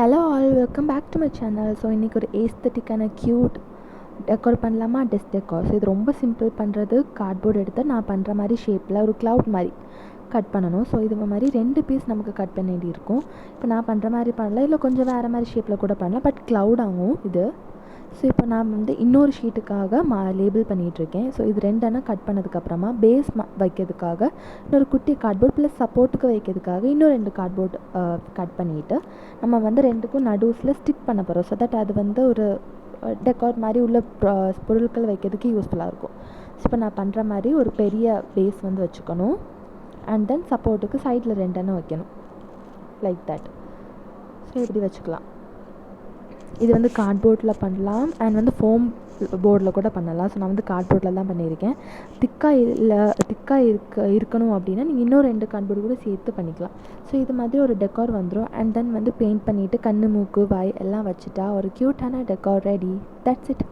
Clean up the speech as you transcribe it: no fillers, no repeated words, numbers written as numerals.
Hello all, welcome back to my channel. So இன்றைக்கி ஒரு ஏஸ்தட்டிக்கான க்யூட் டெக்கோர் பண்ணலாமா, டெஸ்க் டெக்கோர். ஸோ இது ரொம்ப சிம்பிள் பண்ணுறது. கார்ட்போர்ட் எடுத்து நான் பண்ணுற மாதிரி ஷேப்பில் ஒரு க்ளவுட் மாதிரி கட் பண்ணணும். ஸோ இது மாதிரி 2 பீஸ் நமக்கு கட் பண்ண வேண்டி இருக்கும். இப்போ நான் பண்ணுற மாதிரி பண்ணல, இல்லை கொஞ்சம் வேறு மாதிரி ஷேப்பில் கூட பண்ணலாம், பட் க்ளவுட் ஆகும் இது. ஸோ இப்போ நான் இன்னொரு ஷீட்டுக்காக லேபிள் பண்ணிகிட்ருக்கேன். ஸோ இது 2 கட் பண்ணதுக்கப்புறமா பேஸ் வைக்கிறதுக்காக இன்னொரு குட்டி கார்ட்போர்ட் ப்ளஸ் சப்போர்ட்டுக்கு வைக்கிறதுக்காக இன்னும் 2 கார்ட்போர்ட் கட் பண்ணிவிட்டு நம்ம 2க்கும் நடுவில் ஸ்டிக் பண்ண போகிறோம். ஸோ தட் அது ஒரு டெக்கார் மாதிரி உள்ள பொருட்கள் வைக்கிறதுக்கு யூஸ்ஃபுல்லாக இருக்கும். ஸோ இப்போ நான் பண்ணுற மாதிரி ஒரு பெரிய பேஸ் வச்சுக்கணும். அண்ட் தென் சப்போர்ட்டுக்கு சைடில் 2 வைக்கணும், லைக் தட். ஸோ இப்படி வச்சுக்கலாம். இது கார்ட்போர்டில் பண்ணலாம் அண்ட் ஃபோம் போர்டில் கூட பண்ணலாம். ஸோ நான் கார்ட்போர்டில் தான் பண்ணியிருக்கேன். திக்காக இருக்கணும் அப்படின்னா நீங்கள் இன்னும் 2 கார்ட்போர்டு கூட சேர்த்து பண்ணிக்கலாம். ஸோ இது மாதிரி ஒரு டெக்கார் வந்துடும். அண்ட் தென் பெயிண்ட் பண்ணிவிட்டு கண், மூக்கு, வாய் எல்லாம் வச்சுட்டா ஒரு க்யூட்டான டெக்கார் ரெடி. That's it.